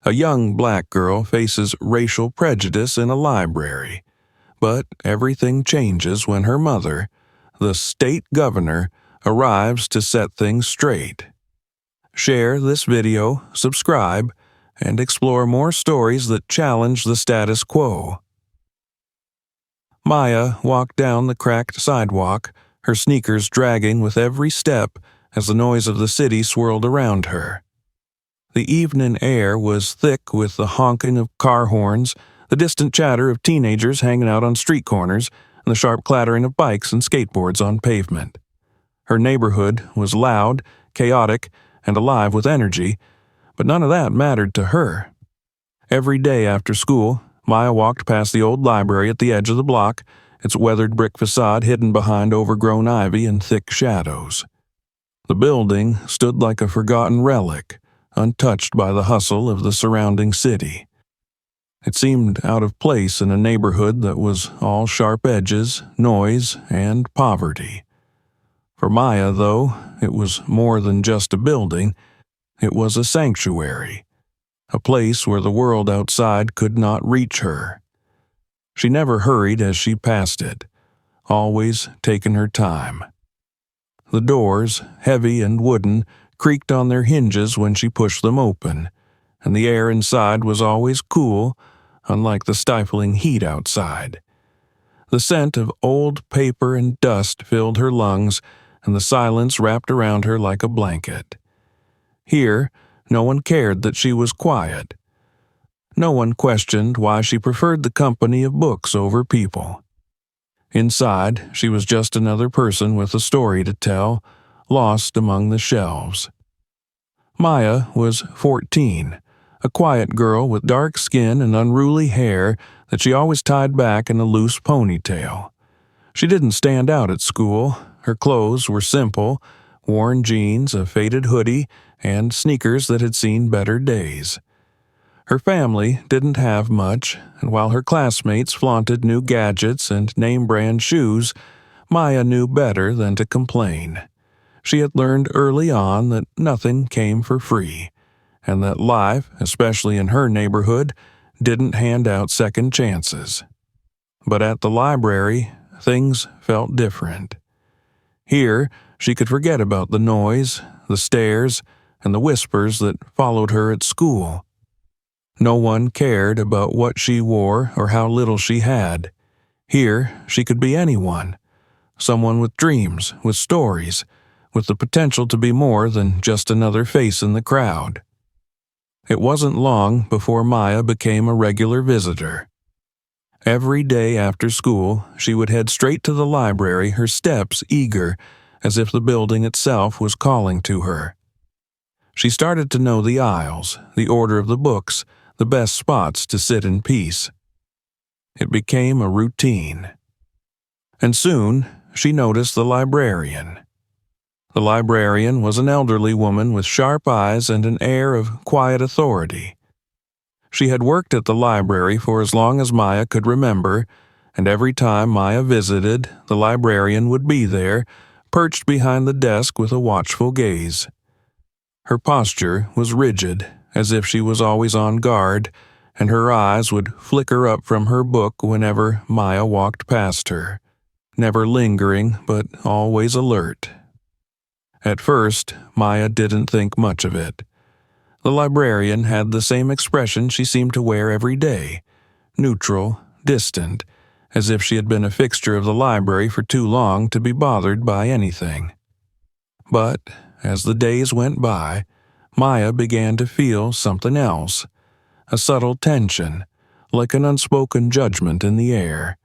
A young black girl faces racial prejudice in a library, but everything changes when her mother, the state governor, arrives to set things straight. Share this video, subscribe, and explore more stories that challenge the status quo. Maya walked down the cracked sidewalk, her sneakers dragging with every step as the noise of the city swirled around her. The evening air was thick with the honking of car horns, the distant chatter of teenagers hanging out on street corners, and the sharp clattering of bikes and skateboards on pavement. Her neighborhood was loud, chaotic, and alive with energy, but none of that mattered to her. Every day after school, Maya walked past the old library at the edge of the block, its weathered brick facade hidden behind overgrown ivy and thick shadows. The building stood like a forgotten relic, untouched by the hustle of the surrounding city. It seemed out of place in a neighborhood that was all sharp edges, noise, and poverty. For Maya, though, it was more than just a building. It was a sanctuary, a place where the world outside could not reach her. She never hurried as she passed it, always taking her time. The doors, heavy and wooden, creaked on their hinges when she pushed them open, and the air inside was always cool, unlike the stifling heat outside. The scent of old paper and dust filled her lungs, and the silence wrapped around her like a blanket. Here, no one cared that she was quiet. No one questioned why she preferred the company of books over people. Inside, she was just another person with a story to tell, lost among the shelves. Maya was 14, a quiet girl with dark skin and unruly hair that she always tied back in a loose ponytail. She didn't stand out at school. Her clothes were simple, worn jeans, a faded hoodie, and sneakers that had seen better days. Her family didn't have much, and while her classmates flaunted new gadgets and name-brand shoes, Maya knew better than to complain. She had learned early on that nothing came for free, and that life, especially in her neighborhood, didn't hand out second chances. But at the library, things felt different. Here, she could forget about the noise, the stares, and the whispers that followed her at school. No one cared about what she wore or how little she had. Here, she could be anyone. Someone with dreams, with stories, with the potential to be more than just another face in the crowd. It wasn't long before Maya became a regular visitor. Every day after school, she would head straight to the library, her steps eager, as if the building itself was calling to her. She started to know the aisles, the order of the books, the best spots to sit in peace. It became a routine. And soon, she noticed the librarian. The librarian was an elderly woman with sharp eyes and an air of quiet authority. She had worked at the library for as long as Maya could remember, and every time Maya visited, the librarian would be there, perched behind the desk with a watchful gaze. Her posture was rigid, as if she was always on guard, and her eyes would flicker up from her book whenever Maya walked past her, never lingering but always alert. At first, Maya didn't think much of it. The librarian had the same expression she seemed to wear every day, neutral, distant, as if she had been a fixture of the library for too long to be bothered by anything. But, as the days went by, Maya began to feel something else, a subtle tension, like an unspoken judgment in the air.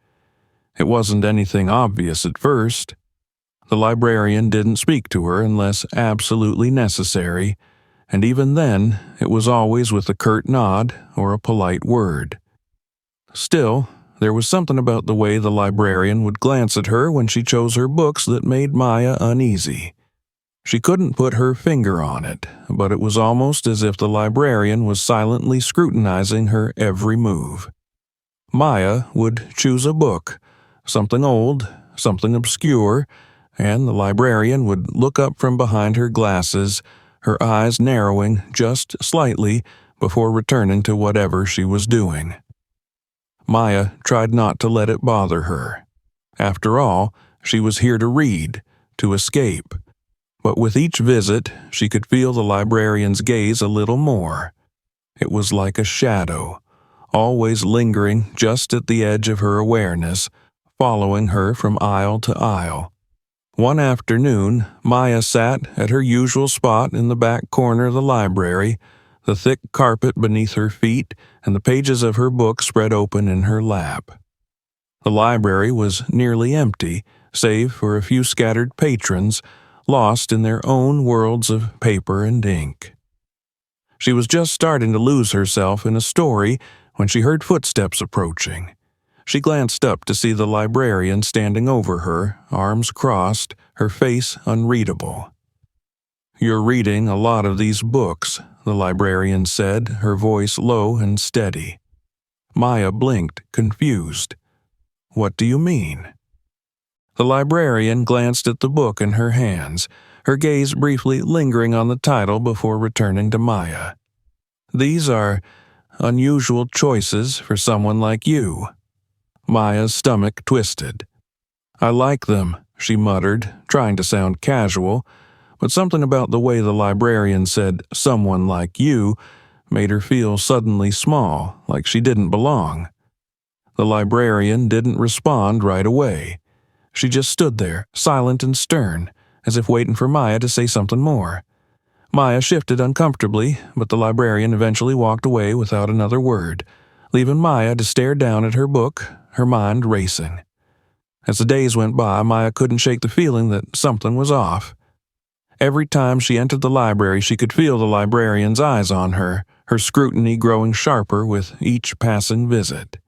It wasn't anything obvious at first. The librarian didn't speak to her unless absolutely necessary, and even then it was always with a curt nod or a polite word. Still, there was something about the way the librarian would glance at her when she chose her books that made Maya uneasy. She couldn't put her finger on it, but it was almost as if the librarian was silently scrutinizing her every move. Maya would choose a book, something old, something obscure, and the librarian would look up from behind her glasses, her eyes narrowing just slightly before returning to whatever she was doing. Maya tried not to let it bother her. After all, she was here to read, to escape. But with each visit, she could feel the librarian's gaze a little more. It was like a shadow, always lingering just at the edge of her awareness, following her from aisle to aisle. One afternoon, Maya sat at her usual spot in the back corner of the library, the thick carpet beneath her feet and the pages of her book spread open in her lap. The library was nearly empty, save for a few scattered patrons, lost in their own worlds of paper and ink. She was just starting to lose herself in a story when she heard footsteps approaching. She glanced up to see the librarian standing over her, arms crossed, her face unreadable. "You're reading a lot of these books," the librarian said, her voice low and steady. Maya blinked, confused. "What do you mean?" The librarian glanced at the book in her hands, her gaze briefly lingering on the title before returning to Maya. "These are unusual choices for someone like you." Maya's stomach twisted. "I like them," she muttered, trying to sound casual, but something about the way the librarian said "someone like you" made her feel suddenly small, like she didn't belong. The librarian didn't respond right away. She just stood there, silent and stern, as if waiting for Maya to say something more. Maya shifted uncomfortably, but the librarian eventually walked away without another word, leaving Maya to stare down at her book, her mind racing. As the days went by, Maya couldn't shake the feeling that something was off. Every time she entered the library, she could feel the librarian's eyes on her, her scrutiny growing sharper with each passing visit.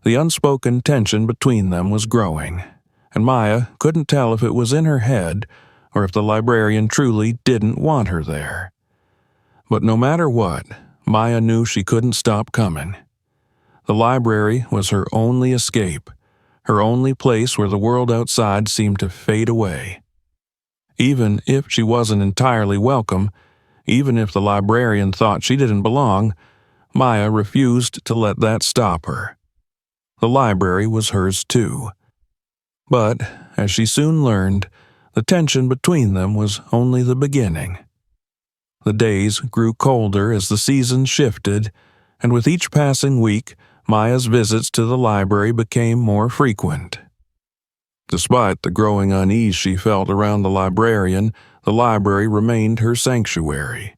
The unspoken tension between them was growing, and Maya couldn't tell if it was in her head or if the librarian truly didn't want her there. But no matter what, Maya knew she couldn't stop coming. The library was her only escape, her only place where the world outside seemed to fade away. Even if she wasn't entirely welcome, even if the librarian thought she didn't belong, Maya refused to let that stop her. The library was hers too. But, as she soon learned, the tension between them was only the beginning. The days grew colder as the seasons shifted, and with each passing week, Maya's visits to the library became more frequent. Despite the growing unease she felt around the librarian, the library remained her sanctuary.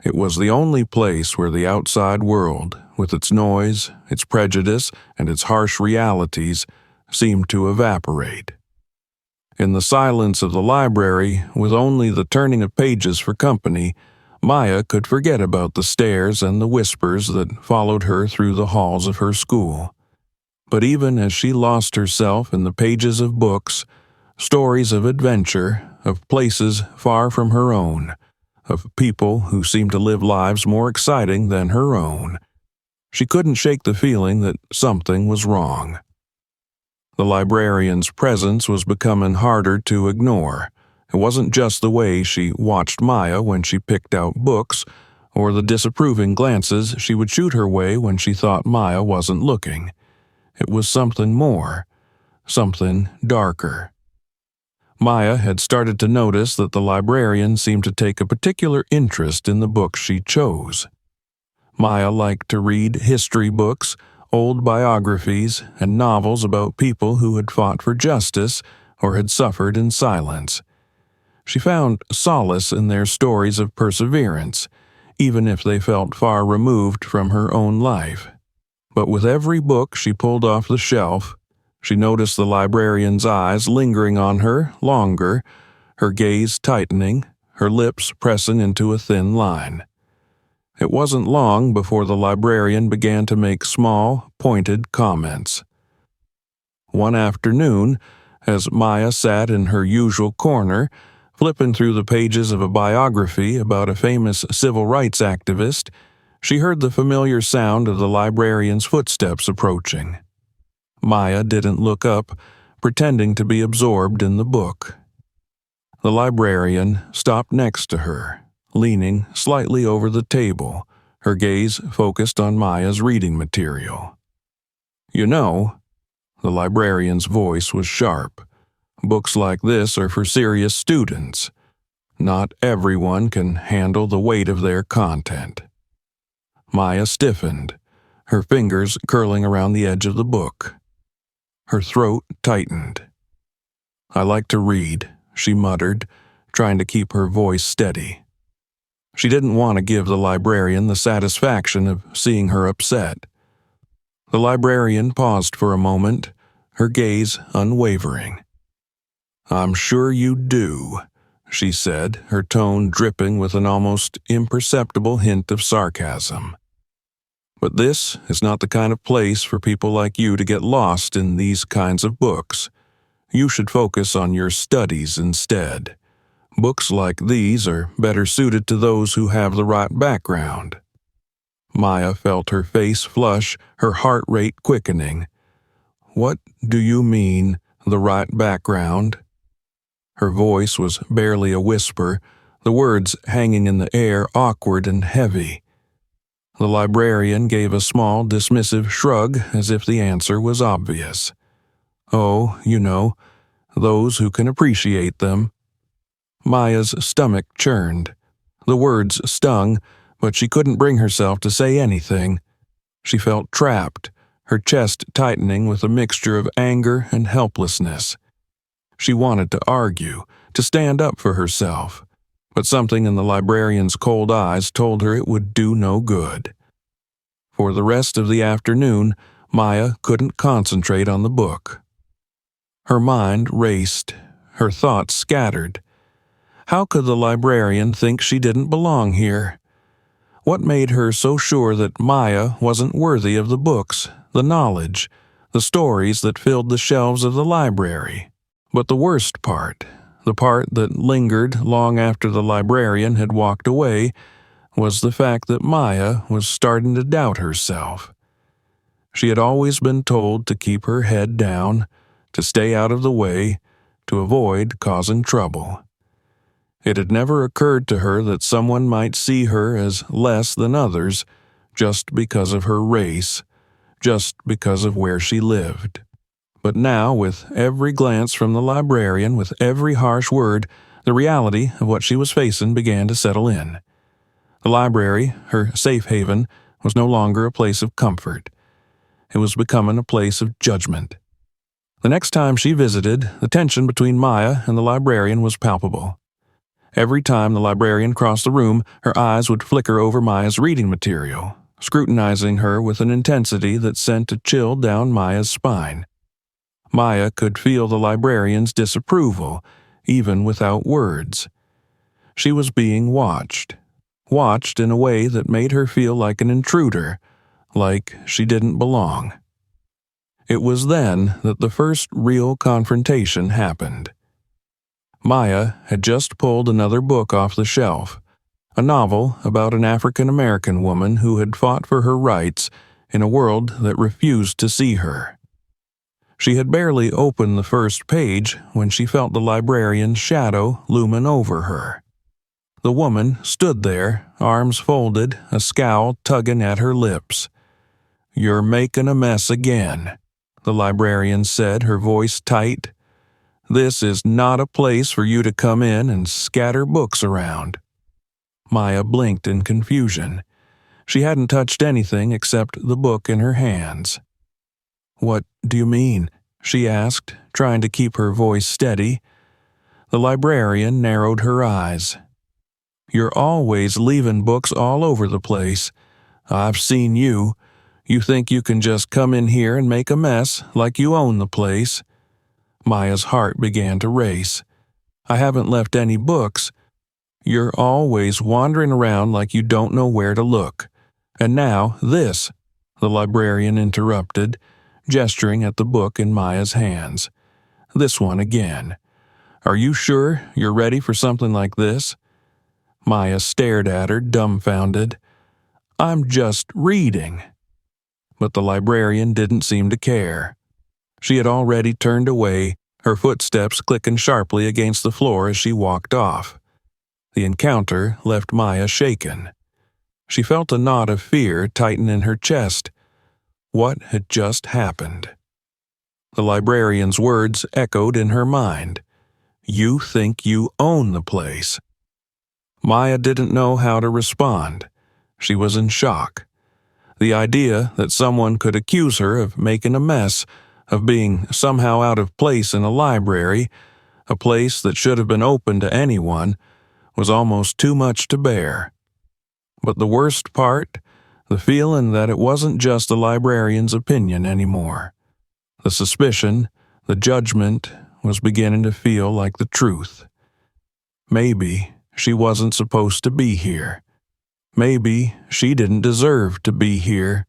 It was the only place where the outside world, with its noise, its prejudice, and its harsh realities, seemed to evaporate. In the silence of the library, with only the turning of pages for company, Maya could forget about the stares and the whispers that followed her through the halls of her school. But even as she lost herself in the pages of books, stories of adventure, of places far from her own, of people who seemed to live lives more exciting than her own, she couldn't shake the feeling that something was wrong. The librarian's presence was becoming harder to ignore. It wasn't just the way she watched Maya when she picked out books, or the disapproving glances she would shoot her way when she thought Maya wasn't looking. It was something more, something darker. Maya had started to notice that the librarian seemed to take a particular interest in the books she chose. Maya liked to read history books, old biographies, and novels about people who had fought for justice or had suffered in silence. She found solace in their stories of perseverance, even if they felt far removed from her own life. But with every book she pulled off the shelf, she noticed the librarian's eyes lingering on her longer, her gaze tightening, her lips pressing into a thin line. It wasn't long before the librarian began to make small, pointed comments. One afternoon, as Maya sat in her usual corner, flipping through the pages of a biography about a famous civil rights activist, she heard the familiar sound of the librarian's footsteps approaching. Maya didn't look up, pretending to be absorbed in the book. The librarian stopped next to her, leaning slightly over the table, her gaze focused on Maya's reading material. "You know," the librarian's voice was sharp, "books like this are for serious students. Not everyone can handle the weight of their content." Maya stiffened, her fingers curling around the edge of the book. Her throat tightened. "I like to read," she muttered, trying to keep her voice steady. She didn't want to give the librarian the satisfaction of seeing her upset. The librarian paused for a moment, her gaze unwavering. "I'm sure you do," she said, her tone dripping with an almost imperceptible hint of sarcasm. "But this is not the kind of place for people like you to get lost in these kinds of books. You should focus on your studies instead. Books like these are better suited to those who have the right background." Maya felt her face flush, her heart rate quickening. "What do you mean, the right background?" Her voice was barely a whisper, the words hanging in the air awkward and heavy. The librarian gave a small, dismissive shrug as if the answer was obvious. "Oh, you know, those who can appreciate them." Maya's stomach churned. The words stung, but she couldn't bring herself to say anything. She felt trapped, her chest tightening with a mixture of anger and helplessness. She wanted to argue, to stand up for herself, but something in the librarian's cold eyes told her it would do no good. For the rest of the afternoon, Maya couldn't concentrate on the book. Her mind raced, her thoughts scattered. How could the librarian think she didn't belong here? What made her so sure that Maya wasn't worthy of the books, the knowledge, the stories that filled the shelves of the library? But the worst part, the part that lingered long after the librarian had walked away, was the fact that Maya was starting to doubt herself. She had always been told to keep her head down, to stay out of the way, to avoid causing trouble. It had never occurred to her that someone might see her as less than others just because of her race, just because of where she lived. But now, with every glance from the librarian, with every harsh word, the reality of what she was facing began to settle in. The library, her safe haven, was no longer a place of comfort. It was becoming a place of judgment. The next time she visited, the tension between Maya and the librarian was palpable. Every time the librarian crossed the room, her eyes would flicker over Maya's reading material, scrutinizing her with an intensity that sent a chill down Maya's spine. Maya could feel the librarian's disapproval, even without words. She was being watched in a way that made her feel like an intruder, like she didn't belong. It was then that the first real confrontation happened. Maya had just pulled another book off the shelf, a novel about an African-American woman who had fought for her rights in a world that refused to see her. She had barely opened the first page when she felt the librarian's shadow looming over her. The woman stood there, arms folded, a scowl tugging at her lips. "You're making a mess again," the librarian said, her voice tight. "This is not a place for you to come in and scatter books around." Maya blinked in confusion. She hadn't touched anything except the book in her hands. "What do you mean?" she asked, trying to keep her voice steady. The librarian narrowed her eyes. "You're always leaving books all over the place. I've seen you. You think you can just come in here and make a mess like you own the place." Maya's heart began to race. "I haven't left any books." "You're always wandering around like you don't know where to look. And now this," the librarian interrupted, gesturing at the book in Maya's hands. "This one again. Are you sure you're ready for something like this?" Maya stared at her, dumbfounded. "I'm just reading." But the librarian didn't seem to care. She had already turned away, her footsteps clicking sharply against the floor as she walked off. The encounter left Maya shaken. She felt a knot of fear tighten in her chest. What had just happened? The librarian's words echoed in her mind. You think you own the place. Maya didn't know how to respond. She was in shock. The idea that someone could accuse her of making a mess, of being somehow out of place in a library, a place that should have been open to anyone, was almost too much to bear. But the worst part, the feeling that it wasn't just the librarian's opinion anymore. The suspicion, the judgment, was beginning to feel like the truth. Maybe she wasn't supposed to be here. Maybe she didn't deserve to be here.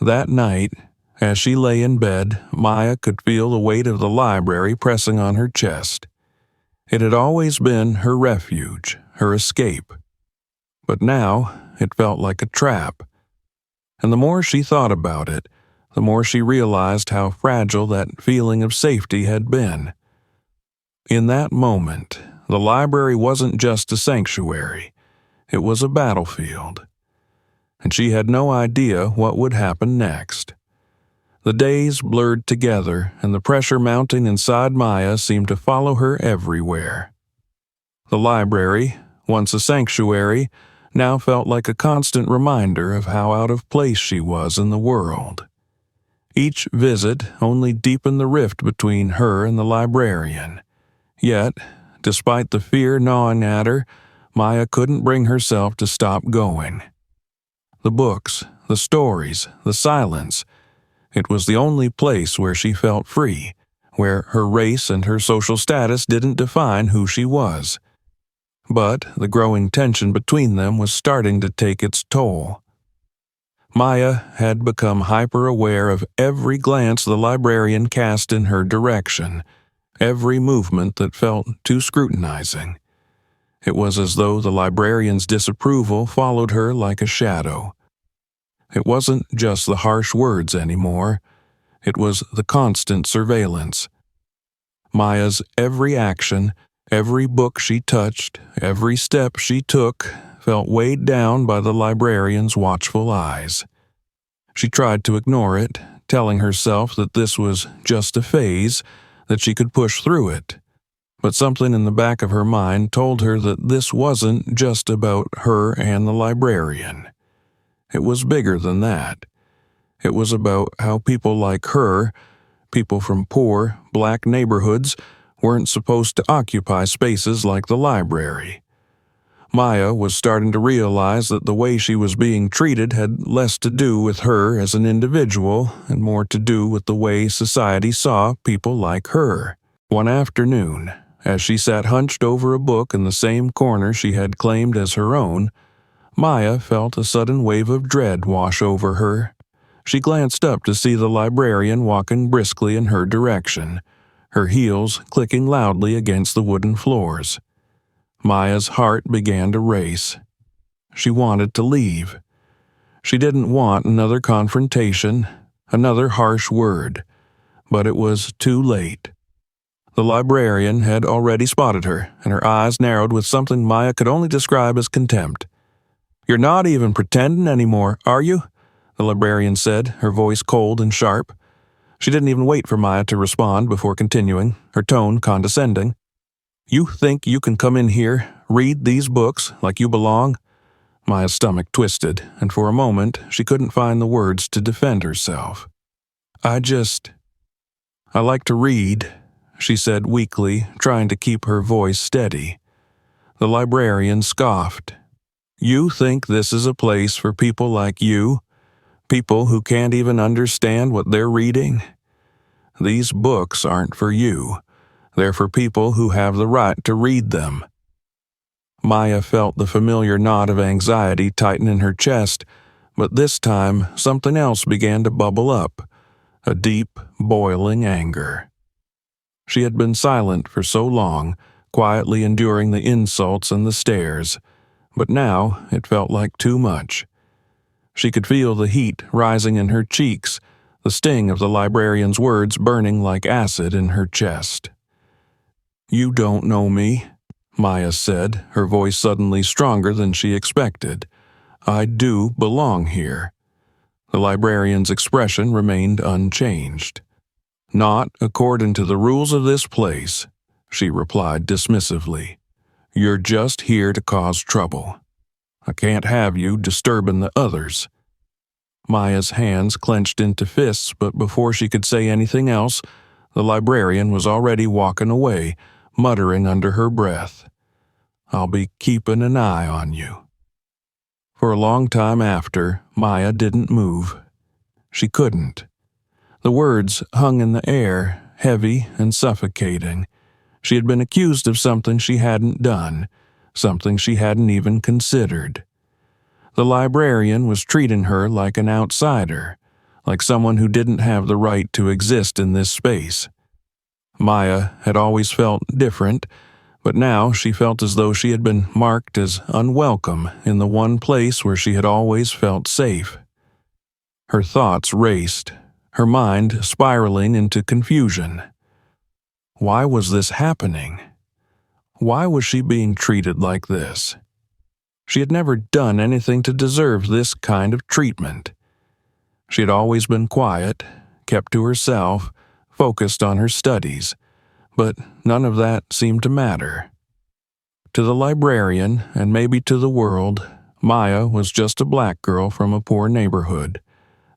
That night, as she lay in bed, Maya could feel the weight of the library pressing on her chest. It had always been her refuge, her escape. But now it felt like a trap. And the more she thought about it, the more she realized how fragile that feeling of safety had been. In that moment, the library wasn't just a sanctuary. It was a battlefield. And she had no idea what would happen next. The days blurred together, and the pressure mounting inside Maya seemed to follow her everywhere. The library, once a sanctuary, now felt like a constant reminder of how out of place she was in the world. Each visit only deepened the rift between her and the librarian. Yet, despite the fear gnawing at her, Maya couldn't bring herself to stop going. The books, the stories, the silence. It was the only place where she felt free, where her race and her social status didn't define who she was. But the growing tension between them was starting to take its toll. Maya had become hyper-aware of every glance the librarian cast in her direction, every movement that felt too scrutinizing. It was as though the librarian's disapproval followed her like a shadow. It wasn't just the harsh words anymore. It was the constant surveillance. Maya's every action, every book she touched, every step she took, felt weighed down by the librarian's watchful eyes. She tried to ignore it, telling herself that this was just a phase, that she could push through it. But something in the back of her mind told her that this wasn't just about her and the librarian. It was bigger than that. It was about how people like her, people from poor, black neighborhoods, weren't supposed to occupy spaces like the library. Maya was starting to realize that the way she was being treated had less to do with her as an individual and more to do with the way society saw people like her. One afternoon, as she sat hunched over a book in the same corner she had claimed as her own, Maya felt a sudden wave of dread wash over her. She glanced up to see the librarian walking briskly in her direction, her heels clicking loudly against the wooden floors. Maya's heart began to race. She wanted to leave. She didn't want another confrontation, another harsh word, but it was too late. The librarian had already spotted her, and her eyes narrowed with something Maya could only describe as contempt. "You're not even pretending anymore, are you?" the librarian said, her voice cold and sharp. She didn't even wait for Maya to respond before continuing, her tone condescending. "You think you can come in here, read these books like you belong?" Maya's stomach twisted, and for a moment she couldn't find the words to defend herself. I like to read," she said weakly, trying to keep her voice steady. The librarian scoffed. "You think this is a place for people like you? People who can't even understand what they're reading? These books aren't for you. They're for people who have the right to read them." Maya felt the familiar knot of anxiety tighten in her chest, but this time something else began to bubble up, a deep, boiling anger. She had been silent for so long, quietly enduring the insults and the stares, but now it felt like too much. She could feel the heat rising in her cheeks, the sting of the librarian's words burning like acid in her chest. "You don't know me," Maya said, her voice suddenly stronger than she expected. I do belong here." The librarian's expression remained unchanged. "Not according to the rules of this place," she replied dismissively. "You're just here to cause trouble. I can't have you disturbing the others." Maya's hands clenched into fists, but before she could say anything else, the librarian was already walking away, muttering under her breath, "I'll be keeping an eye on you." For a long time after, Maya didn't move. She couldn't. The words hung in the air, heavy and suffocating. She had been accused of something she hadn't done, something she hadn't even considered. The librarian was treating her like an outsider, like someone who didn't have the right to exist in this space. Maya had always felt different, but now she felt as though she had been marked as unwelcome in the one place where she had always felt safe. Her thoughts raced, her mind spiraling into confusion. Why was this happening? Why was she being treated like this? She had never done anything to deserve this kind of treatment. She had always been quiet, kept to herself, focused on her studies, but none of that seemed to matter. To the librarian, and maybe to the world, Maya was just a black girl from a poor neighborhood.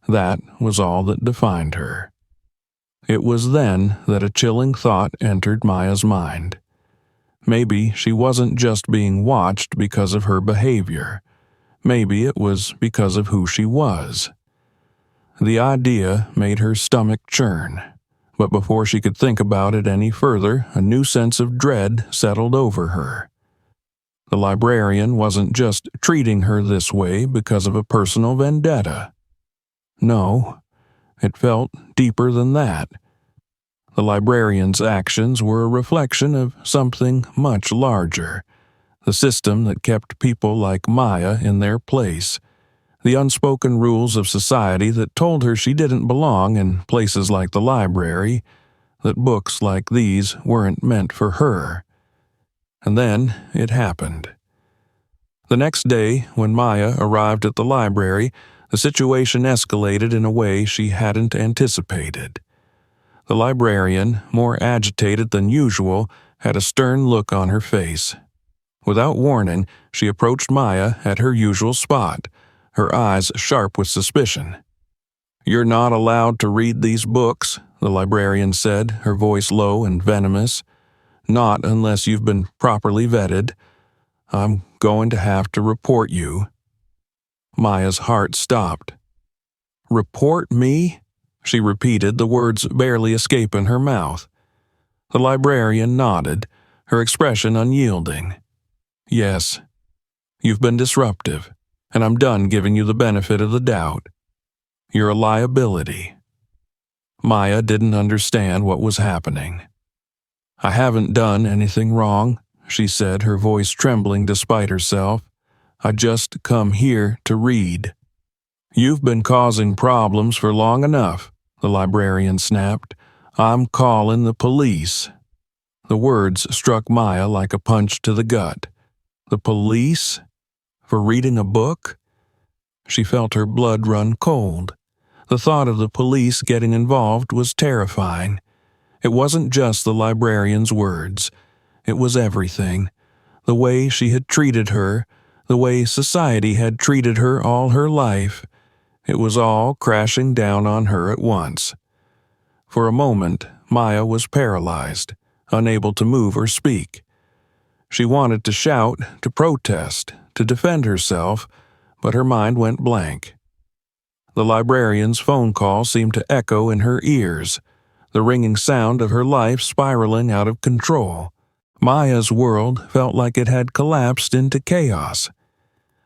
That was all that defined her. It was then that a chilling thought entered Maya's mind. Maybe she wasn't just being watched because of her behavior. Maybe it was because of who she was. The idea made her stomach churn, but before she could think about it any further, a new sense of dread settled over her. The librarian wasn't just treating her this way because of a personal vendetta. No, it felt deeper than that. The librarian's actions were a reflection of something much larger, the system that kept people like Maya in their place, the unspoken rules of society that told her she didn't belong in places like the library, that books like these weren't meant for her. And then it happened. The next day, when Maya arrived at the library, the situation escalated in a way she hadn't anticipated. The librarian, more agitated than usual, had a stern look on her face. Without warning, she approached Maya at her usual spot, her eyes sharp with suspicion. "You're not allowed to read these books," the librarian said, her voice low and venomous. "Not unless you've been properly vetted. I'm going to have to report you." Maya's heart stopped. "Report me?" she repeated, the words barely escaping her mouth. The librarian nodded, her expression unyielding. "Yes, you've been disruptive, and I'm done giving you the benefit of the doubt. You're a liability." Maya didn't understand what was happening. "I haven't done anything wrong," she said, her voice trembling despite herself. "I just come here to read." "You've been causing problems for long enough," the librarian snapped. "I'm calling the police." The words struck Maya like a punch to the gut. The police? For reading a book? She felt her blood run cold. The thought of the police getting involved was terrifying. It wasn't just the librarian's words. It was everything. The way she had treated her, the way society had treated her all her life. It was all crashing down on her at once. For a moment, Maya was paralyzed, unable to move or speak. She wanted to shout, to protest, to defend herself, but her mind went blank. The librarian's phone call seemed to echo in her ears, the ringing sound of her life spiraling out of control. Maya's world felt like it had collapsed into chaos.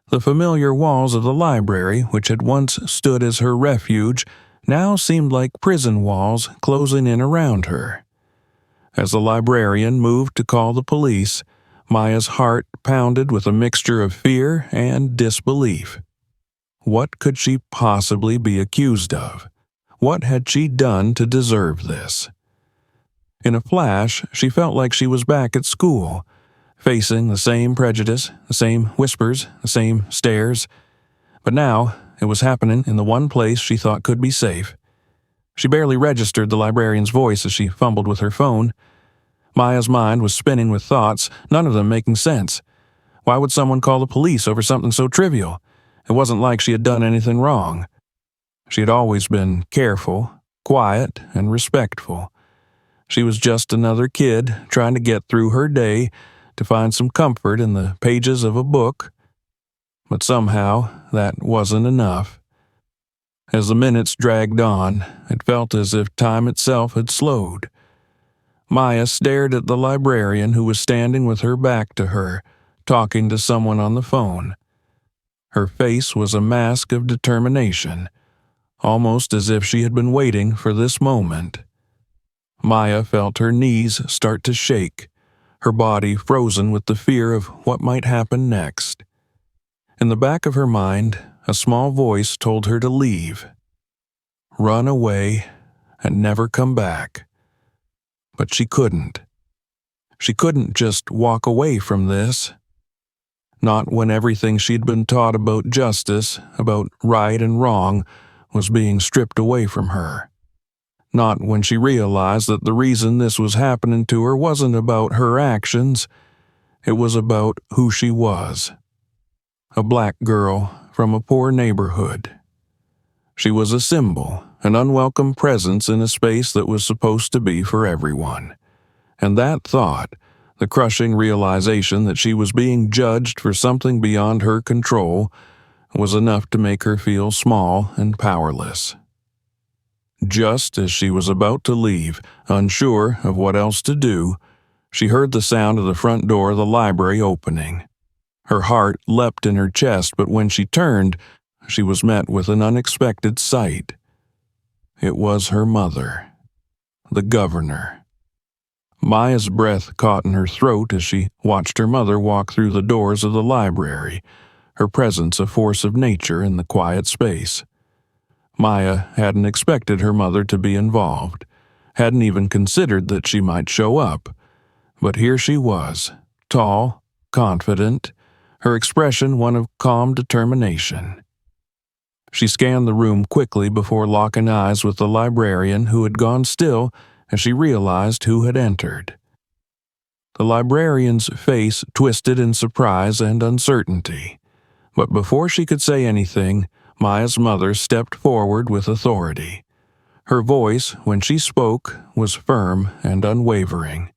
The familiar walls of the library, which had once stood as her refuge, now seemed like prison walls closing in around her. As the librarian moved to call the police, Maya's heart pounded with a mixture of fear and disbelief. What could she possibly be accused of? What had she done to deserve this? In a flash, she felt like she was back at school, facing the same prejudice, the same whispers, the same stares. But now, it was happening in the one place she thought could be safe. She barely registered the librarian's voice as she fumbled with her phone. Maya's mind was spinning with thoughts, none of them making sense. Why would someone call the police over something so trivial? It wasn't like she had done anything wrong. She had always been careful, quiet, and respectful. She was just another kid trying to get through her day to find some comfort in the pages of a book. But somehow, that wasn't enough. As the minutes dragged on, it felt as if time itself had slowed. Maya stared at the librarian who was standing with her back to her, talking to someone on the phone. Her face was a mask of determination, almost as if she had been waiting for this moment. Maya felt her knees start to shake, her body frozen with the fear of what might happen next. In the back of her mind, a small voice told her to leave. Run away and never come back. But she couldn't. She couldn't just walk away from this. Not when everything she'd been taught about justice, about right and wrong, was being stripped away from her. Not when she realized that the reason this was happening to her wasn't about her actions, it was about who she was. A black girl from a poor neighborhood. She was a symbol, an unwelcome presence in a space that was supposed to be for everyone. And that thought, the crushing realization that she was being judged for something beyond her control, was enough to make her feel small and powerless. Just as she was about to leave, unsure of what else to do, she heard the sound of the front door of the library opening. Her heart leapt in her chest, but when she turned, she was met with an unexpected sight. It was her mother, the governor. Maya's breath caught in her throat as she watched her mother walk through the doors of the library, her presence a force of nature in the quiet space. Maya hadn't expected her mother to be involved, hadn't even considered that she might show up. But here she was, tall, confident, her expression one of calm determination. She scanned the room quickly before locking eyes with the librarian, who had gone still as she realized who had entered. The librarian's face twisted in surprise and uncertainty, but before she could say anything, Maya's mother stepped forward with authority. Her voice, when she spoke, was firm and unwavering.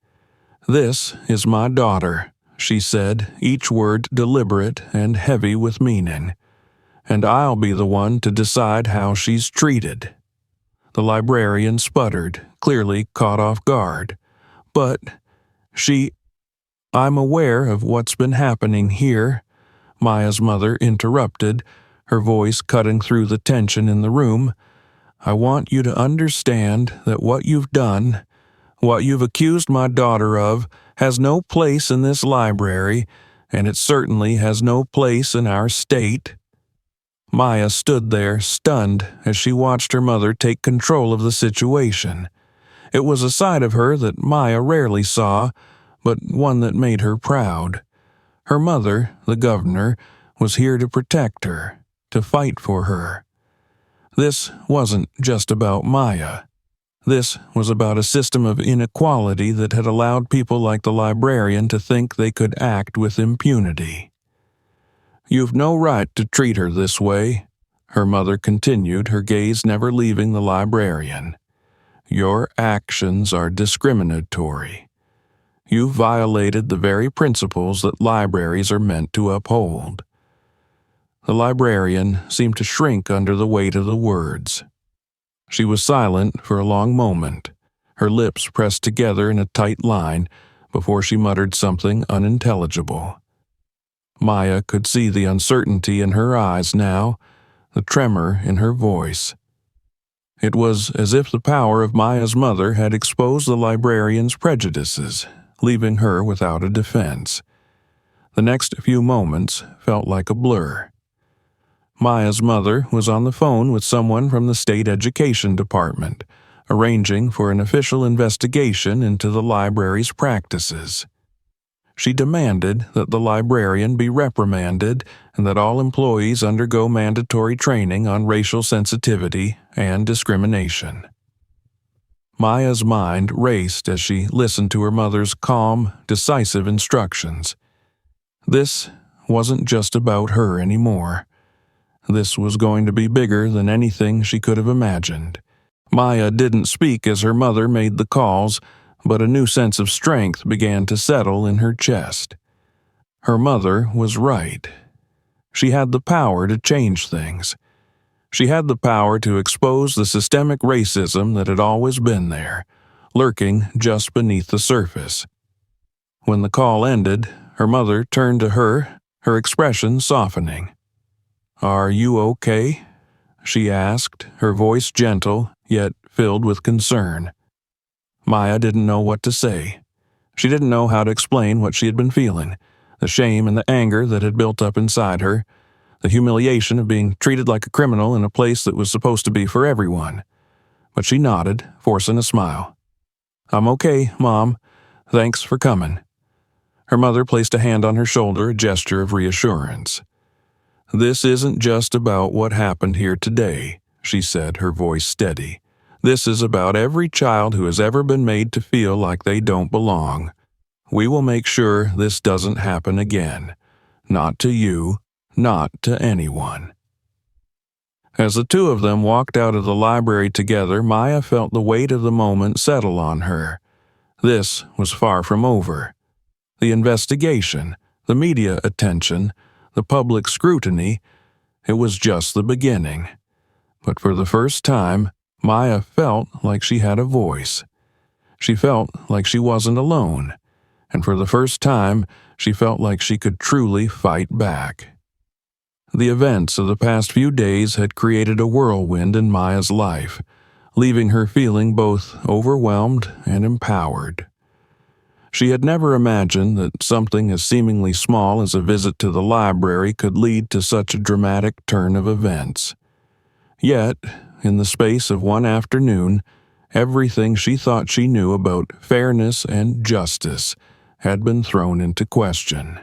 "This is my daughter," she said, each word deliberate and heavy with meaning. "And I'll be the one to decide how she's treated." The librarian sputtered, clearly caught off guard. "But I'm aware of what's been happening here," Maya's mother interrupted, her voice cutting through the tension in the room. "I want you to understand that what you've done, what you've accused my daughter of, has no place in this library, and it certainly has no place in our state." Maya stood there, stunned, as she watched her mother take control of the situation. It was a side of her that Maya rarely saw, but one that made her proud. Her mother, the governor, was here to protect her, to fight for her. This wasn't just about Maya. This was about a system of inequality that had allowed people like the librarian to think they could act with impunity. "You've no right to treat her this way," her mother continued, her gaze never leaving the librarian. "Your actions are discriminatory. You violated the very principles that libraries are meant to uphold." The librarian seemed to shrink under the weight of the words. She was silent for a long moment, her lips pressed together in a tight line before she muttered something unintelligible. Maya could see the uncertainty in her eyes now, the tremor in her voice. It was as if the power of Maya's mother had exposed the librarian's prejudices, leaving her without a defense. The next few moments felt like a blur. Maya's mother was on the phone with someone from the state education department, arranging for an official investigation into the library's practices. she demanded that the librarian be reprimanded and that all employees undergo mandatory training on racial sensitivity and discrimination. Maya's mind raced as she listened to her mother's calm, decisive instructions. This wasn't just about her anymore. This was going to be bigger than anything she could have imagined. Maya didn't speak as her mother made the calls, but a new sense of strength began to settle in her chest. Her mother was right. She had the power to change things. She had the power to expose the systemic racism that had always been there, lurking just beneath the surface. When the call ended, her mother turned to her, her expression softening. "Are you okay?" she asked, her voice gentle, yet filled with concern. Maya didn't know what to say. She didn't know how to explain what she had been feeling, the shame and the anger that had built up inside her, the humiliation of being treated like a criminal in a place that was supposed to be for everyone. But she nodded, forcing a smile. "I'm okay, Mom. Thanks for coming." Her mother placed a hand on her shoulder, a gesture of reassurance. "This isn't just about what happened here today," she said, her voice steady. "This is about every child who has ever been made to feel like they don't belong. We will make sure this doesn't happen again. Not to you, not to anyone." As the two of them walked out of the library together, Maya felt the weight of the moment settle on her. This was far from over. The investigation, the media attention, the public scrutiny, it was just the beginning. But for the first time, Maya felt like she had a voice. She felt like she wasn't alone, and for the first time, she felt like she could truly fight back. The events of the past few days had created a whirlwind in Maya's life, leaving her feeling both overwhelmed and empowered. She had never imagined that something as seemingly small as a visit to the library could lead to such a dramatic turn of events. Yet, in the space of one afternoon, everything she thought she knew about fairness and justice had been thrown into question.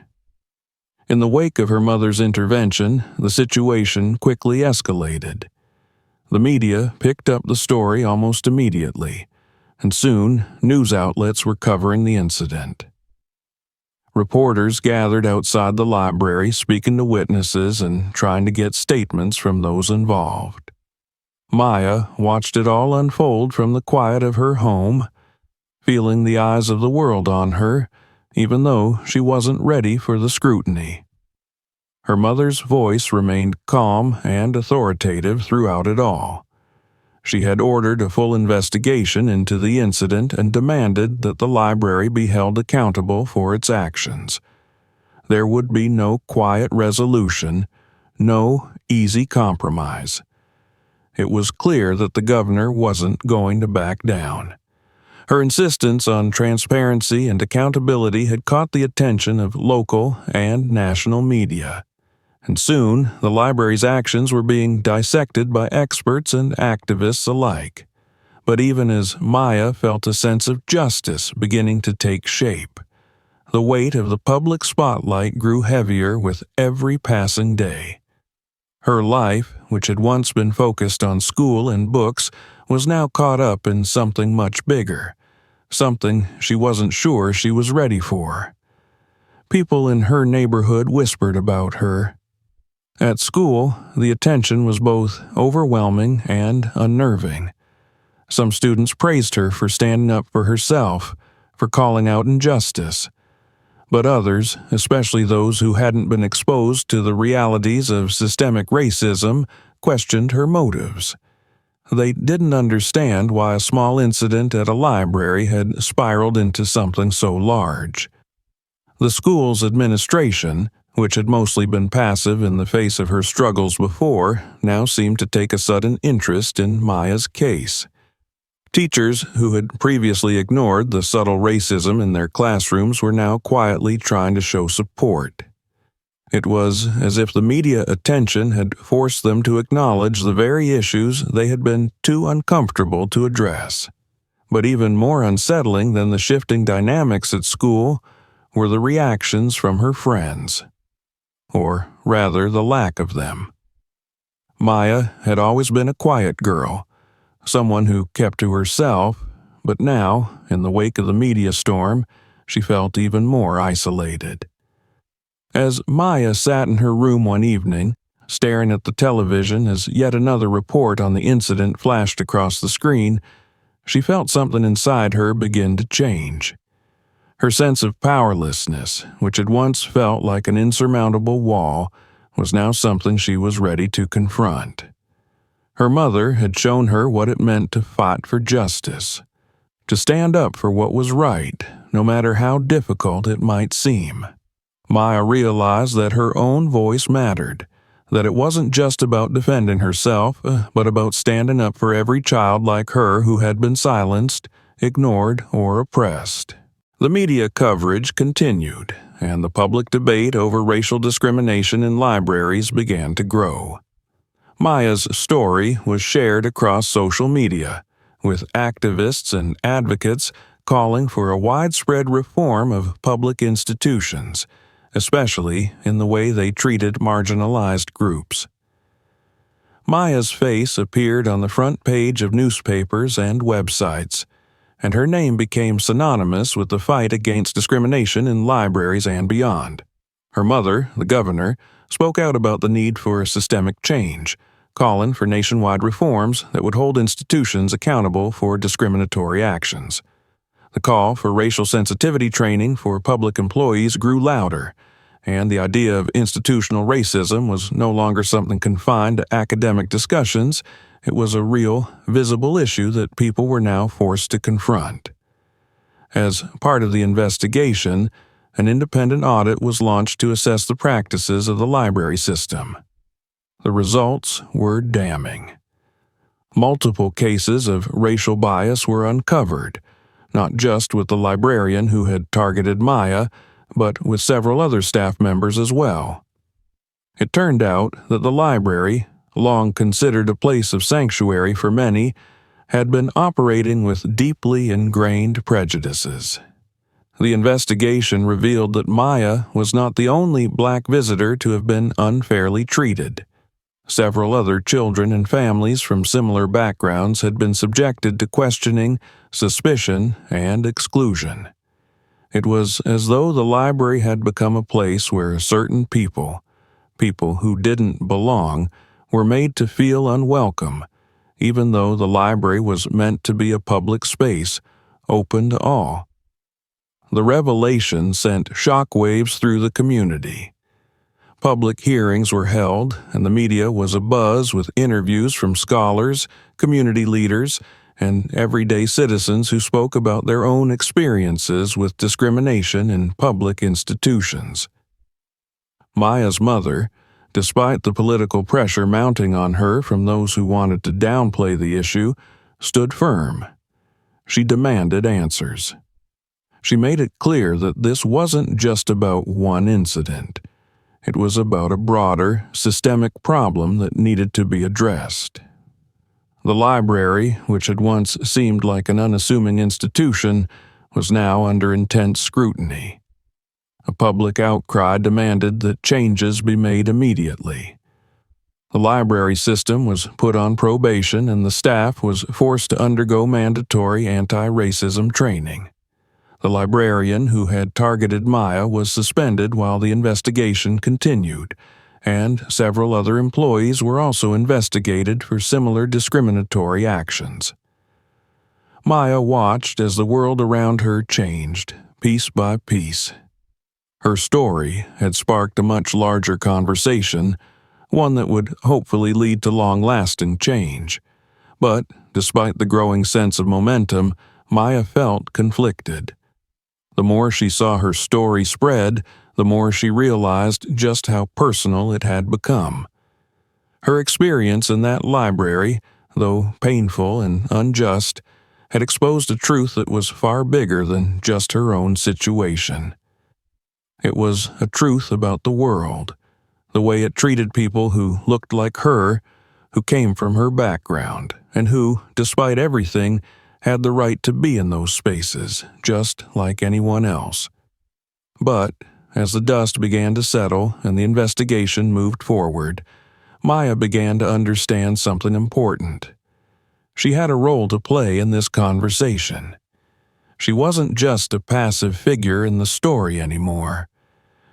In the wake of her mother's intervention, the situation quickly escalated. The media picked up the story almost immediately, and soon news outlets were covering the incident. Reporters gathered outside the library, speaking to witnesses and trying to get statements from those involved. Maya watched it all unfold from the quiet of her home, feeling the eyes of the world on her, even though she wasn't ready for the scrutiny. Her mother's voice remained calm and authoritative throughout it all. She had ordered a full investigation into the incident and demanded that the library be held accountable for its actions. There would be no quiet resolution, no easy compromise. It was clear that the governor wasn't going to back down. Her insistence on transparency and accountability had caught the attention of local and national media. And soon, the library's actions were being dissected by experts and activists alike. But even as Maya felt a sense of justice beginning to take shape, the weight of the public spotlight grew heavier with every passing day. Her life, which had once been focused on school and books, was now caught up in something much bigger, something she wasn't sure she was ready for. People in her neighborhood whispered about her. At school, the attention was both overwhelming and unnerving. Some students praised her for standing up for herself, for calling out injustice. But others, especially those who hadn't been exposed to the realities of systemic racism, questioned her motives. They didn't understand why a small incident at a library had spiraled into something so large. The school's administration, which had mostly been passive in the face of her struggles before, now seemed to take a sudden interest in Maya's case. Teachers who had previously ignored the subtle racism in their classrooms were now quietly trying to show support. It was as if the media attention had forced them to acknowledge the very issues they had been too uncomfortable to address. But even more unsettling than the shifting dynamics at school were the reactions from her friends, or rather the lack of them. Maya had always been a quiet girl, someone who kept to herself, but now, in the wake of the media storm, she felt even more isolated. As Maya sat in her room one evening, staring at the television as yet another report on the incident flashed across the screen, she felt something inside her begin to change. Her sense of powerlessness, which had once felt like an insurmountable wall, was now something she was ready to confront. Her mother had shown her what it meant to fight for justice, to stand up for what was right, no matter how difficult it might seem. Maya realized that her own voice mattered, that it wasn't just about defending herself, but about standing up for every child like her who had been silenced, ignored, or oppressed. The media coverage continued, and the public debate over racial discrimination in libraries began to grow. Maya's story was shared across social media, with activists and advocates calling for a widespread reform of public institutions, especially in the way they treated marginalized groups. Maya's face appeared on the front page of newspapers and websites, and her name became synonymous with the fight against discrimination in libraries and beyond. Her mother, the governor, spoke out about the need for systemic change, calling for nationwide reforms that would hold institutions accountable for discriminatory actions. The call for racial sensitivity training for public employees grew louder, and the idea of institutional racism was no longer something confined to academic discussions. It was a real, visible issue that people were now forced to confront. As part of the investigation, an independent audit was launched to assess the practices of the library system. The results were damning. Multiple cases of racial bias were uncovered, not just with the librarian who had targeted Maya, but with several other staff members as well. It turned out that the library, long considered a place of sanctuary for many, had been operating with deeply ingrained prejudices. The investigation revealed that Maya was not the only black visitor to have been unfairly treated. Several other children and families from similar backgrounds had been subjected to questioning, suspicion, and exclusion. It was as though the library had become a place where certain people who didn't belong, were made to feel unwelcome, even though the library was meant to be a public space, open to all. The revelation sent shockwaves through the community. Public hearings were held, and the media was abuzz with interviews from scholars, community leaders, and everyday citizens who spoke about their own experiences with discrimination in public institutions. Maya's mother, despite the political pressure mounting on her from those who wanted to downplay the issue, stood firm. She demanded answers. She made it clear that this wasn't just about one incident. It was about a broader, systemic problem that needed to be addressed. The library, which had once seemed like an unassuming institution, was now under intense scrutiny. A public outcry demanded that changes be made immediately. The library system was put on probation, and the staff was forced to undergo mandatory anti-racism training. The librarian who had targeted Maya was suspended while the investigation continued, and several other employees were also investigated for similar discriminatory actions. Maya watched as the world around her changed, piece by piece. Her story had sparked a much larger conversation, one that would hopefully lead to long-lasting change. But, despite the growing sense of momentum, Maya felt conflicted. The more she saw her story spread, the more she realized just how personal it had become. Her experience in that library, though painful and unjust, had exposed a truth that was far bigger than just her own situation. It was a truth about the world, the way it treated people who looked like her, who came from her background, and who, despite everything, had the right to be in those spaces, just like anyone else. But as the dust began to settle and the investigation moved forward, Maya began to understand something important. She had a role to play in this conversation. She wasn't just a passive figure in the story anymore.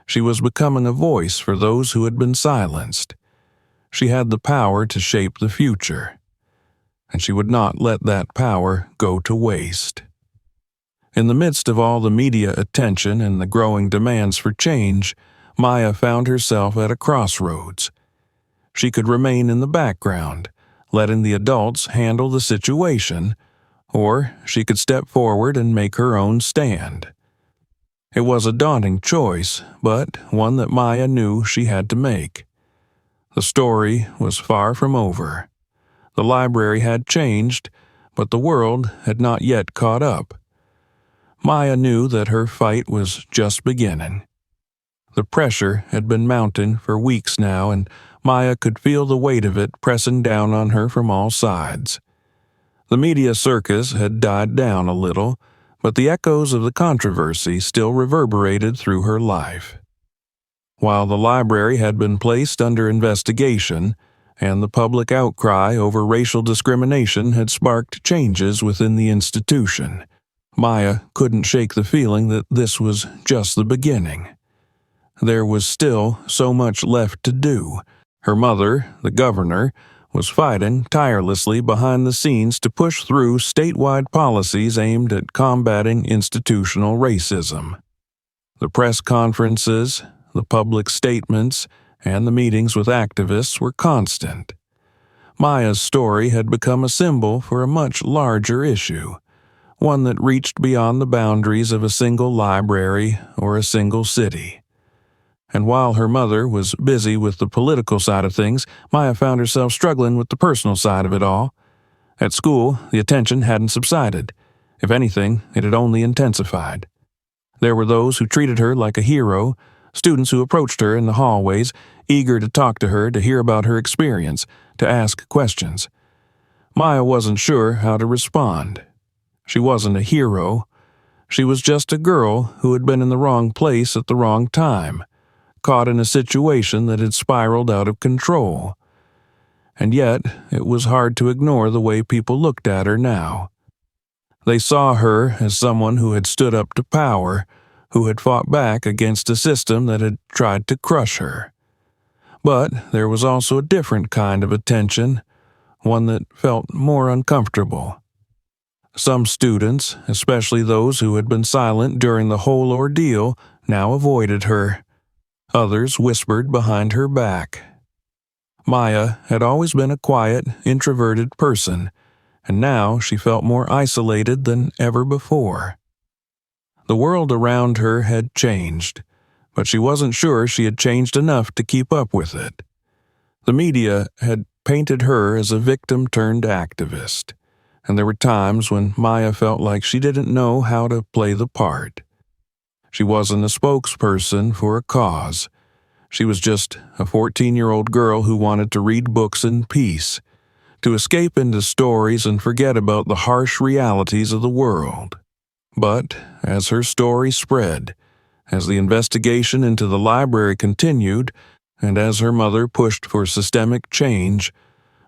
She was becoming a voice for those who had been silenced. She had the power to shape the future, and she would not let that power go to waste. In the midst of all the media attention and the growing demands for change, Maya found herself at a crossroads. She could remain in the background, letting the adults handle the situation, or she could step forward and make her own stand. It was a daunting choice, but one that Maya knew she had to make. The story was far from over. The library had changed, but the world had not yet caught up. Maya knew that her fight was just beginning. The pressure had been mounting for weeks now, and Maya could feel the weight of it pressing down on her from all sides. The media circus had died down a little, but the echoes of the controversy still reverberated through her life. While the library had been placed under investigation, and the public outcry over racial discrimination had sparked changes within the institution, Maya couldn't shake the feeling that this was just the beginning. There was still so much left to do. Her mother, the governor, was fighting tirelessly behind the scenes to push through statewide policies aimed at combating institutional racism. The press conferences, the public statements, and the meetings with activists were constant. Maya's story had become a symbol for a much larger issue, one that reached beyond the boundaries of a single library or a single city. And while her mother was busy with the political side of things, Maya found herself struggling with the personal side of it all. At school, the attention hadn't subsided. If anything, it had only intensified. There were those who treated her like a hero, students who approached her in the hallways, eager to talk to her, to hear about her experience, to ask questions. Maya wasn't sure how to respond. She wasn't a hero. She was just a girl who had been in the wrong place at the wrong time, caught in a situation that had spiraled out of control. And yet, it was hard to ignore the way people looked at her now. They saw her as someone who had stood up to power, who had fought back against a system that had tried to crush her. But there was also a different kind of attention, one that felt more uncomfortable. Some students, especially those who had been silent during the whole ordeal, now avoided her. Others whispered behind her back. Maya had always been a quiet, introverted person, and now she felt more isolated than ever before. The world around her had changed, but she wasn't sure she had changed enough to keep up with it. The media had painted her as a victim-turned-activist, and there were times when Maya felt like she didn't know how to play the part. She wasn't a spokesperson for a cause. She was just a 14-year-old girl who wanted to read books in peace, to escape into stories and forget about the harsh realities of the world. But as her story spread, as the investigation into the library continued, and as her mother pushed for systemic change,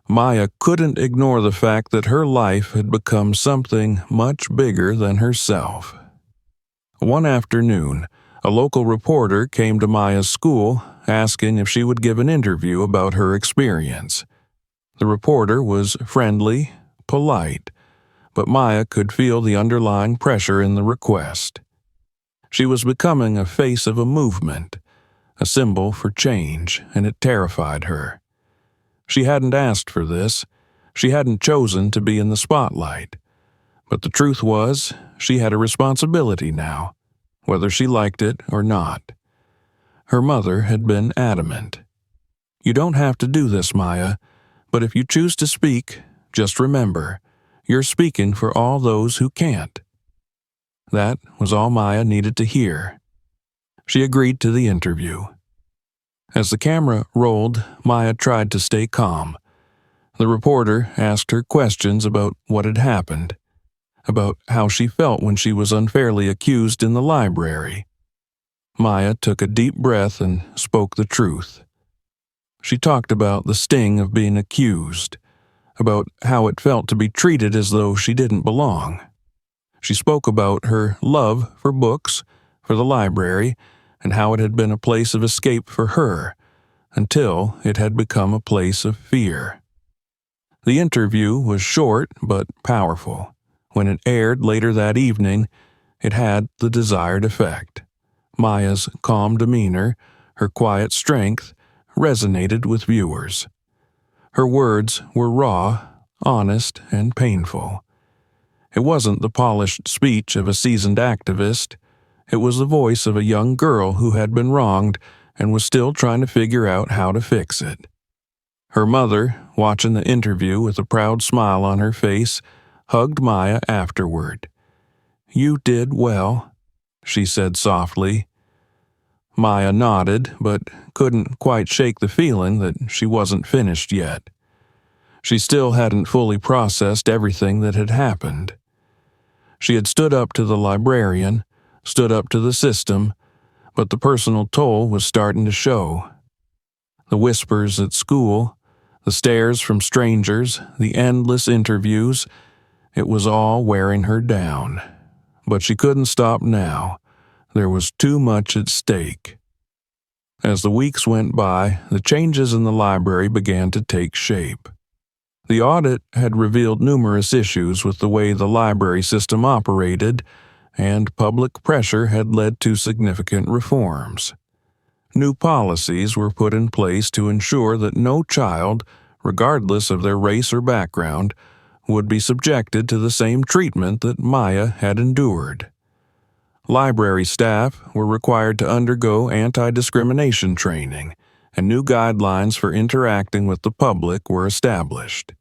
Maya couldn't ignore the fact that her life had become something much bigger than herself. One afternoon, a local reporter came to Maya's school asking if she would give an interview about her experience. The reporter was friendly, polite, but Maya could feel the underlying pressure in the request. She was becoming a face of a movement, a symbol for change, and it terrified her. She hadn't asked for this. She hadn't chosen to be in the spotlight. But the truth was, she had a responsibility now, whether she liked it or not. Her mother had been adamant. "You don't have to do this, Maya, but if you choose to speak, just remember, you're speaking for all those who can't." That was all Maya needed to hear. She agreed to the interview. As the camera rolled, Maya tried to stay calm. The reporter asked her questions about what had happened, about how she felt when she was unfairly accused in the library. Maya took a deep breath and spoke the truth. She talked about the sting of being accused, about how it felt to be treated as though she didn't belong. She spoke about her love for books, for the library, and how it had been a place of escape for her, until it had become a place of fear. The interview was short but powerful. When it aired later that evening, it had the desired effect. Maya's calm demeanor, her quiet strength, resonated with viewers. Her words were raw, honest, and painful. It wasn't the polished speech of a seasoned activist. It was the voice of a young girl who had been wronged and was still trying to figure out how to fix it. Her mother, watching the interview with a proud smile on her face, hugged Maya afterward. "You did well," she said softly. Maya nodded, but couldn't quite shake the feeling that she wasn't finished yet. She still hadn't fully processed everything that had happened. She had stood up to the librarian, stood up to the system, but the personal toll was starting to show. The whispers at school, the stares from strangers, the endless interviews, it was all wearing her down. But she couldn't stop now. There was too much at stake. As the weeks went by, the changes in the library began to take shape. The audit had revealed numerous issues with the way the library system operated, and public pressure had led to significant reforms. New policies were put in place to ensure that no child, regardless of their race or background, would be subjected to the same treatment that Maya had endured. Library staff were required to undergo anti-discrimination training, and new guidelines for interacting with the public were established.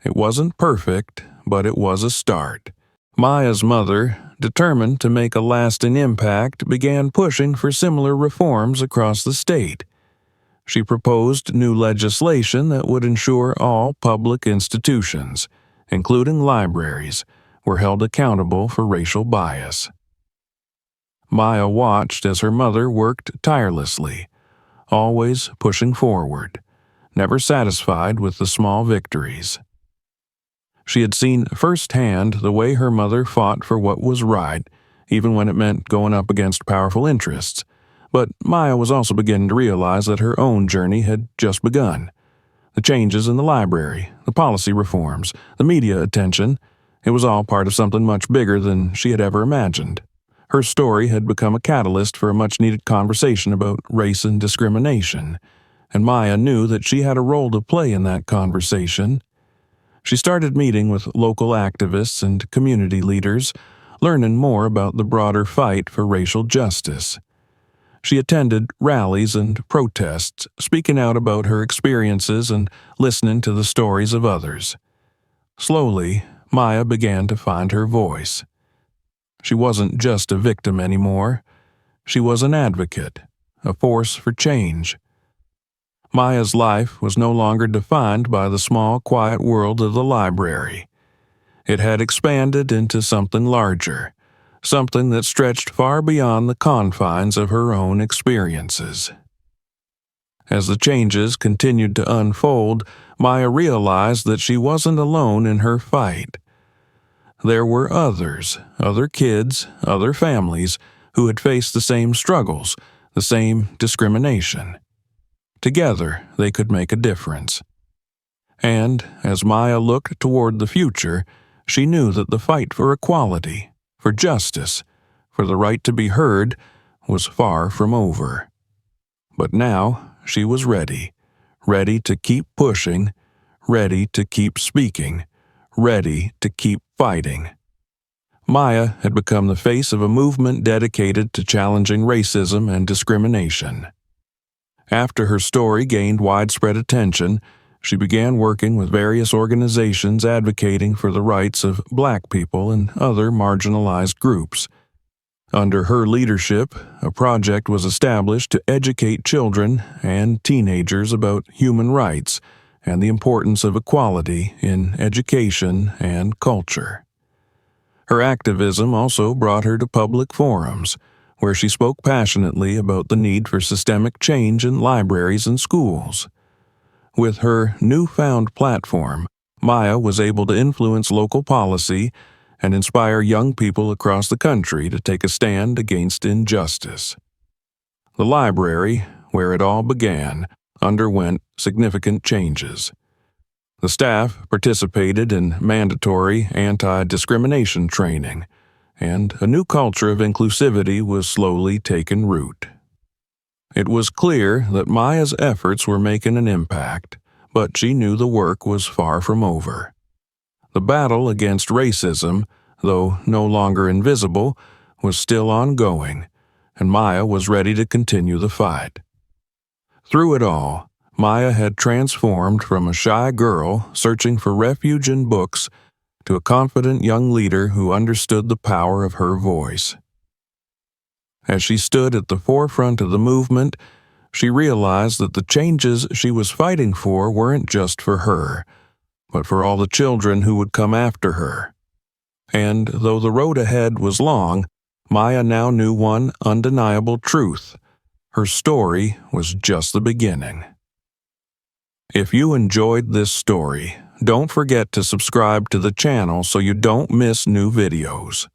It wasn't perfect, but it was a start. Maya's mother, determined to make a lasting impact, began pushing for similar reforms across the state. She proposed new legislation that would ensure all public institutions, including libraries, were held accountable for racial bias. Maya watched as her mother worked tirelessly, always pushing forward, never satisfied with the small victories. She had seen firsthand the way her mother fought for what was right, even when it meant going up against powerful interests. But Maya was also beginning to realize that her own journey had just begun. The changes in the library, the policy reforms, the media attention, it was all part of something much bigger than she had ever imagined. Her story had become a catalyst for a much-needed conversation about race and discrimination, and Maya knew that she had a role to play in that conversation. She started meeting with local activists and community leaders, learning more about the broader fight for racial justice. She attended rallies and protests, speaking out about her experiences and listening to the stories of others. Slowly, Maya began to find her voice. She wasn't just a victim anymore. She was an advocate, a force for change. Maya's life was no longer defined by the small, quiet world of the library. It had expanded into something larger, something that stretched far beyond the confines of her own experiences. As the changes continued to unfold, Maya realized that she wasn't alone in her fight. There were others, other kids, other families, who had faced the same struggles, the same discrimination. Together, they could make a difference. And, as Maya looked toward the future, she knew that the fight for equality, for justice, for the right to be heard, was far from over. But now, she was ready to keep pushing, ready to keep speaking, ready to keep fighting. Maya had become the face of a movement dedicated to challenging racism and discrimination. After her story gained widespread attention, she began working with various organizations advocating for the rights of Black people and other marginalized groups. Under her leadership, a project was established to educate children and teenagers about human rights and the importance of equality in education and culture. Her activism also brought her to public forums, where she spoke passionately about the need for systemic change in libraries and schools. With her newfound platform, Maya was able to influence local policy and inspire young people across the country to take a stand against injustice. The library, where it all began, underwent significant changes. The staff participated in mandatory anti-discrimination training, and a new culture of inclusivity was slowly taking root. It was clear that Maya's efforts were making an impact, but she knew the work was far from over. The battle against racism, though no longer invisible, was still ongoing, and Maya was ready to continue the fight. Through it all, Maya had transformed from a shy girl searching for refuge in books to a confident young leader who understood the power of her voice. As she stood at the forefront of the movement, she realized that the changes she was fighting for weren't just for her, but for all the children who would come after her. And though the road ahead was long, Maya now knew one undeniable truth: her story was just the beginning. If you enjoyed this story, don't forget to subscribe to the channel so you don't miss new videos.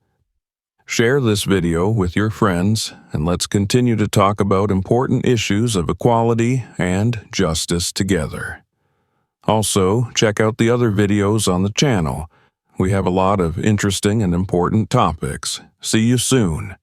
Share this video with your friends, and let's continue to talk about important issues of equality and justice together. Also, check out the other videos on the channel. We have a lot of interesting and important topics. See you soon.